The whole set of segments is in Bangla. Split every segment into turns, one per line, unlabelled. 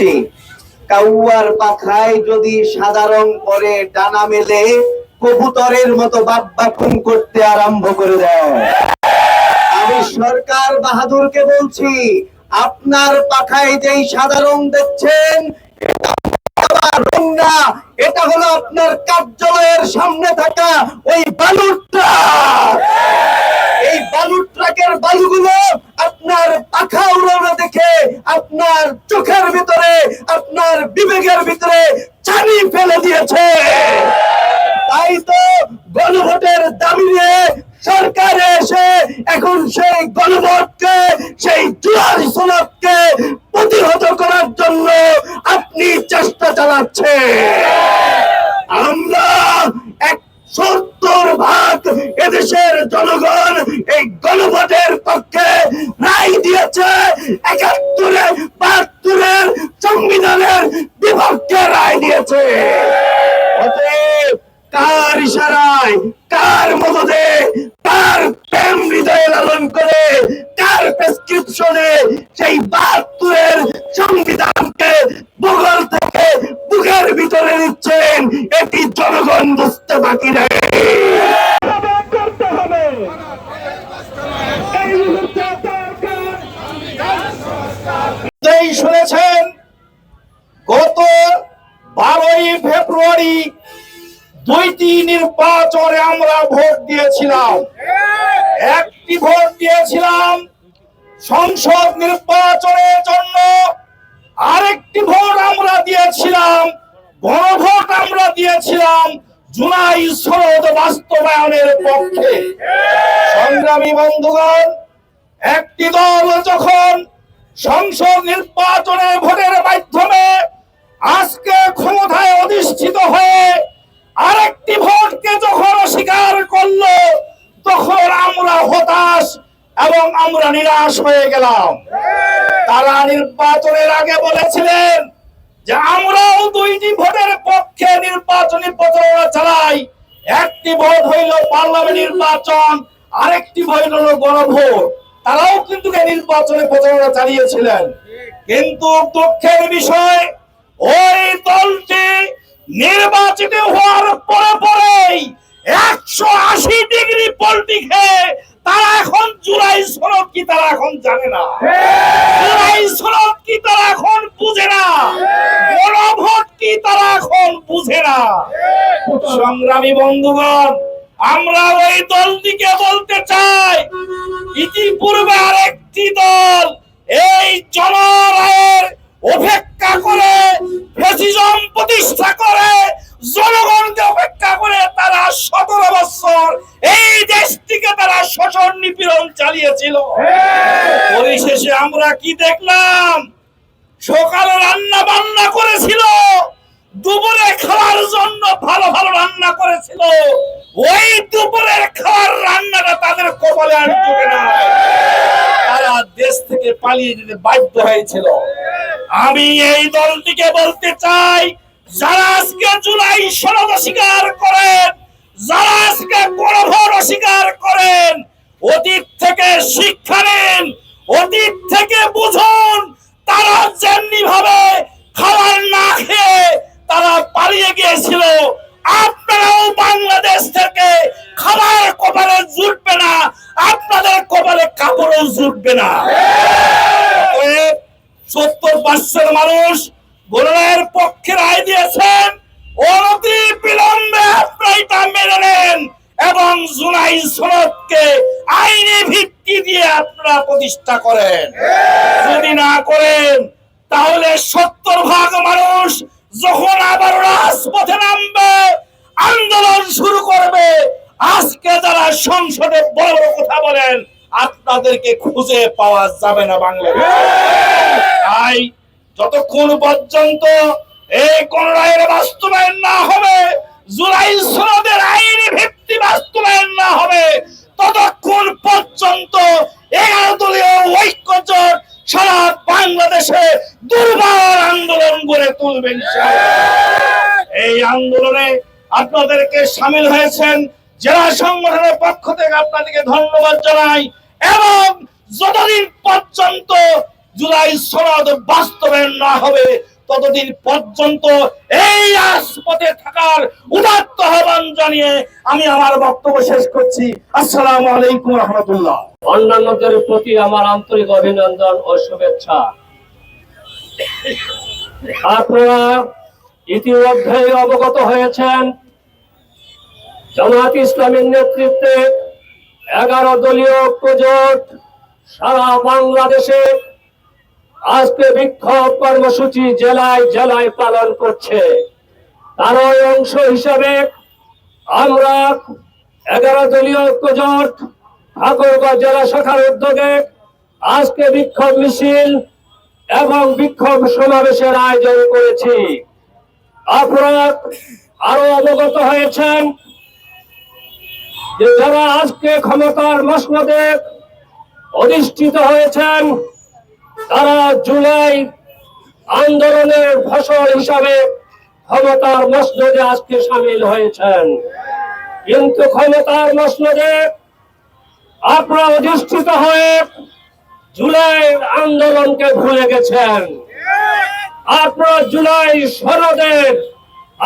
বলেছি, কাউয়ার পাখায় যদি সাদা রং পরে ডানা মেলে কবুতরের মতো বাপ্পাকুম করতে আরম্ভ করে দেয়। আমি সরকার বাহাদুরকে বলছি, আপনার পাখায় যেই সাদা রং দেখছেন রং না, এটা হলো আপনার কার্যালয়ের সামনে থাকা ওই বালুর ট্রাক। এই বালুর ট্রাকের বালুগুলো আপনার পাখা উড়ানো দেখে আপনার চোখের ভিতরে, আপনার বিবেকের ভিতরে ছানি ফেলে দিয়েছে। তাই তো গণভোটের দাবি নিয়ে সরকারে এসে এখন সেই গণভোটকে, সেই জুলাই সনদকে প্রতিহত করার জন্য আপনি চেষ্টা চালাচ্ছেন। আমরা 70% এদেশের জনগণ এই গণভোটের পক্ষে রায় দিয়েছে, 71-72 সংবিধানের বিপক্ষে রায় দিয়েছে। অতএব কার ইশারায়, কার মদদে, কার প্রেম হৃদয়ে লালন করে, কার প্রেসক্রিপশনে সেই 72 সংবিধানকে বগল থেকে বুকের ভিতরে নিচ্ছেন, এটি জনগণ বুঝতে বাকি নেই। শুনেছেন গত 12ই ফেব্রুয়ারি 2টি নির্বাচনে আমরা ভোট দিয়েছিলাম। একটি ভোট দিয়েছিলাম সংসদ নির্বাচনের জন্য, আরেকটি ভোট আমরা দিয়েছিলাম, গণভোট আমরা দিয়েছিলাম জুলাই সনদ বাস্তবায়নের পক্ষে। সংগ্রামী বন্ধুগণ, একটি দল যখন সংসদ নির্বাচনে ভোটের মাধ্যমে আজকে ক্ষমতায় অধিষ্ঠিত হয়ে আরেকটি ভোটকে যখন অস্বীকার করলো, তখন আমরা হতাশ এবং আমরা নিরাশ হয়ে গেলাম। তারা নির্বাচনের আগে বলেছিলেন যে আমরাও 2টি ভোটের পক্ষে নির্বাচনী প্রচারণা চালাই, একটি ভোট হইল পার্লামেন্ট নির্বাচন, আরেকটি হইল গণভোট। তারাও কিন্তু নির্বাচনে প্রচারণা চালিয়েছিলেন। কিন্তু দুঃখের বিষয়, ওই দলটি নির্বাচিত হওয়ার পরেই 180 ডিগ্রি পল্টি খেয়ে তারা এখন জুলাই সনদ কি তারা এখন জানে না, জুলাই সনদ কি তারা এখন বুঝে না, গণভোট কি তারা এখন বুঝে না। সংগ্রামী বন্ধুগণ, আমরা ওই দলটিকে বলতে চাই, ইতিপূর্বে আরেকটি দল এই জনরায়ের অপেক্ষা করে, ফ্যাসিজম প্রতিষ্ঠা করে, জনগণকে অপেক্ষা করে তারা 17 বছর এই দেশটিকে তারা শোষণ নিপীড়ন চালিয়েছিল। পরিশেষে আমরা কি দেখলাম? সকালে রান্না বান্না করেছিল, দুপুরে খাওয়ার জন্য ভালো ভালো রান্না করেছিল, ওই দুপুরের খাওয়ার রান্নাটা তাদের কপালে আর জুটে না, তারা দেশ থেকে পালিয়ে যেতে বাধ্য হয়েছিল। আমি এই দলটিকে বলতে চাই, যারা আজকে জুলাই সনদ অস্বীকার করেন, যারা আজকে গণভোট অস্বীকার করেন, অতীত থেকে শিক্ষা নেন, অতীত থেকে বুঝুন। তারা যেমনি ভাবে খাবার না খেয়ে তারা পালিয়ে গিয়েছিল, আপনারাও বাংলাদেশ থেকে খাবার কপালে জুটবে না, আপনাদের কপালে কাপড়ও জুটবে না। 70% মানুষ গণরায়ের পক্ষে রায় দিয়েছেন, অনতি বিলম্বে আপনারা এটা মেনে নেন এবং জুলাই সনদকে আইনি ভিত্তি দিয়ে আপনারা প্রতিষ্ঠা করেন। যদি না করেন, তাহলে 70% মানুষ যখন আবার রাজপথে নামবে, আন্দোলন শুরু করবে, আজকে যারা সংসদে বড় বড় কথা বলেন, আপনাদেরকে খুঁজে পাওয়া যাবে না বাংলাদেশে। তাই যতক্ষণ পর্যন্ত এই গণরায়ের বাস্তবায়ন না হবে, জুলাই সনদের আইনি ভিত্তি বাস্তবায়ন না হবে, ততক্ষণ পর্যন্ত 11 দলীয় ঐক্যজোট সারা বাংলাদেশে দুর্বার আন্দোলন গড়ে তুলবেন। এই আন্দোলনে আপনাদেরকে সামিল হয়েছেন জেলা সংগঠনের পক্ষ থেকে আপনাদেরকে ধন্যবাদ জানাই। এবং যতদিন পর্যন্ত
জুলাই সনদ বাস্তবায়ন না হবে ততদিন পর্যন্ত এই রাজপথে থাকার উদাত্ত আহ্বান জানিয়ে আমি আমার বক্তব্য শেষ করছি। আসসালামু আলাইকুম রহমতুল্লাহ।
অন্যান্যদের প্রতি আমার আন্তরিক অভিনন্দন ও শুভেচ্ছা। আপনারা ইতিমধ্যে অবগত হয়েছেন, জামায়াত ইসলামীর নেতৃত্বে 11 দলীয় ঐক্যজোট সারা বাংলাদেশে আজকে বিক্ষোভ কর্মসূচি জেলায় জেলায় পালন করছে। তারই অংশ হিসাবে আমরা 11 দলীয় ঐক্যজোট ঠাকুরগাঁও জেলা শাখার উদ্যোগে আজকে বিক্ষোভ মিছিল এবং বিক্ষোভ সমাবেশের আয়োজন করেছি। আপনারা আরো অবগত হয়েছেন যে যারা আজকে ক্ষমতার মসনদে অধিষ্ঠিত হয়েছেন তারা জুলাই আন্দোলনের ফসল হিসাবে ক্ষমতার মসনদে আজকে সামিল হয়েছেন, কিন্তু ক্ষমতার মসনদে আপনারা অধিষ্ঠিত হয়ে জুলাই আন্দোলনকে ভুলে গেছেন। আপনারা জুলাই সনদের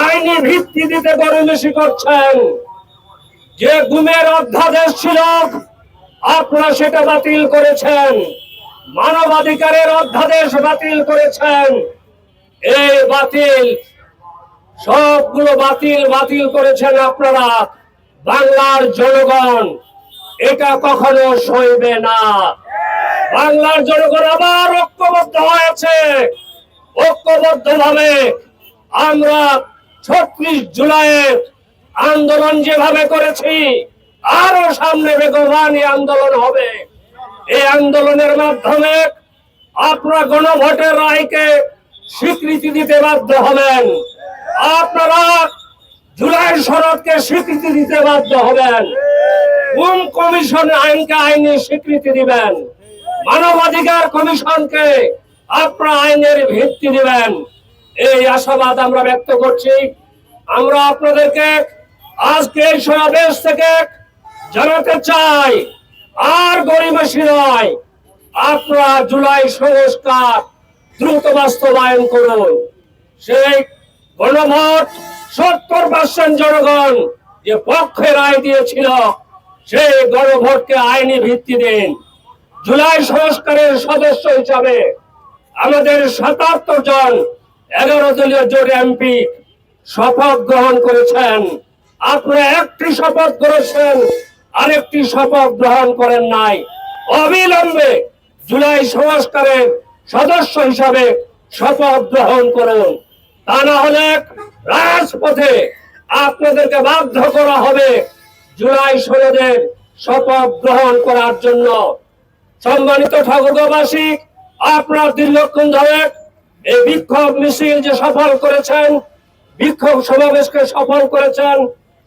আইনি ভিত্তি দিতে গড়িমসি করছেন। যে গুমের অধ্যাদেশ ছিল আপনারা সেটা বাতিল করেছেন, মানবাধিকারের অধ্যাদেশ বাতিল করেছেন। এই বাতিল সবগুলো বাতিল করেছেন আপনারা। বাংলার জনগণ এটা কখনো সইবে না। বাংলার জনগণ আবার ঐক্যবদ্ধ হয়েছে। ঐক্যবদ্ধ ভাবে আমরা 36 জুলাইয়ের আন্দোলন যেভাবে করেছি আরো সামনে বেগবানী আন্দোলন হবে। এই আন্দোলনের মাধ্যমে আপনারা গণভোটের রায়কে স্বীকৃতি দিতে বাধ্য হবেন। আপনারা জুলাই সনদকে স্বীকৃতি দিতে বাধ্য হবেন। কোন কমিশন আইনকে আইনি স্বীকৃতি দিবেন, মানবাধিকার কমিশনকে আপনারা আইনের ভিত্তি দিবেন। এই আশাবাদ আমরা ব্যক্ত করছি। আমরা আপনাদেরকে আজকে এই সমাবেশ থেকে জানাতে চাই, আর গড়িমসি নয়, আপনারা জুলাই সংস্কার দ্রুত বাস্তবায়ন করুন। সেই গণভোট 70% জনগণ যে পক্ষে রায় দিয়েছিল সেই গণভোটকে আইনি ভিত্তি দিন। জুলাই সংস্কারের সদস্য হিসাবে আমাদের 77 জন 11 দলীয় জোট এমপি শপথ গ্রহণ করেছেন। আপনারা একটি শপথ করেছেন, আরেকটি শপথ গ্রহণ করেন নাই। অবিলম্বে জুলাই সংস্কারের সদস্য হিসাবে শপথ গ্রহণ করুন, তা না হলে রাজপথে আপনাদেরকে বাধ্য করা হবে জুলাই সনদের শপথ গ্রহণ করার জন্য। সম্মানিত ঠাকুরগাঁওবাসী, আপনারা দীর্ঘক্ষণ ধরে এই বিক্ষোভ মিছিল যে সফল করেছেন, বিক্ষোভ সমাবেশকে সফল করেছেন,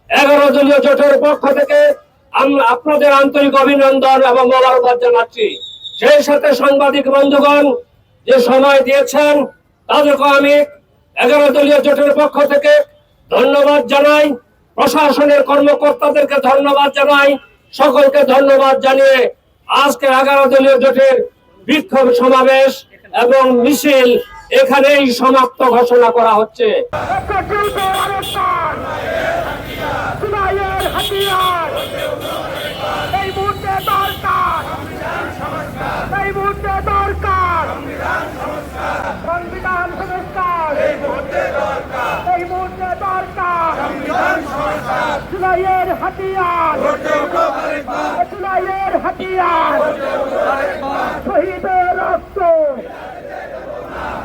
11 দলীয় জোটের পক্ষ থেকে আমরা আপনাদের আন্তরিক অভিনন্দন এবং মোবারকবাদ জানাচ্ছি। সেই সাথে সাংবাদিক বন্ধুগণ যে সময় দিয়েছেন তাদেরকে আমি 11 দলীয় জোটের পক্ষ থেকে ধন্যবাদ জানাই। প্রশাসনের কর্মকর্তাদেরকে ধন্যবাদ জানাই। সকলকে ধন্যবাদ জানিয়ে আজকে 11 দলীয় জোটের বিক্ষোভ সমাবেশ এবং মিছিল এখানেই সমাপ্ত ঘোষণা করা হচ্ছে।
জুলাইয়ের হাতিয়ার, জুলাইয়ের হাতিয়ার, শহীদের রক্ত,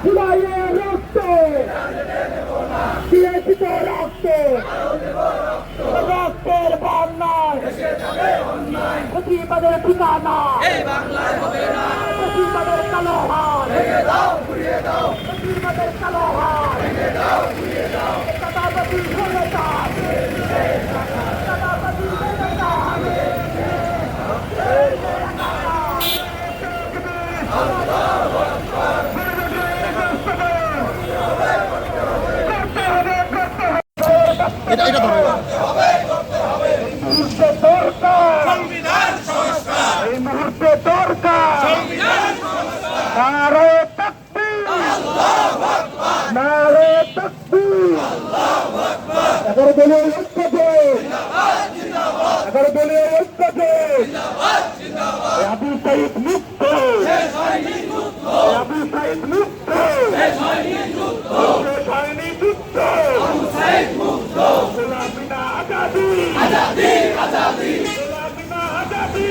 জুলাইয়ের রক্ত, দিয়েছিত রক্ত, রক্তের বন্যায় প্রতিবাদের ঠিকানা, প্রতিবাদের কালো হাত, প্রতিবাদের কালো হাত, দাদাবাদী সরকার, দাদাবাদী সরকার, এই মুহূর্তে দরকার
11 দলীয় ঐক্যকে 11 দলীয় ঐক্যকে আবু সাইদ মুক্ত আবু সাইদ মুক্ত গোলামিনা আজাদি গোলামিনা আজাদি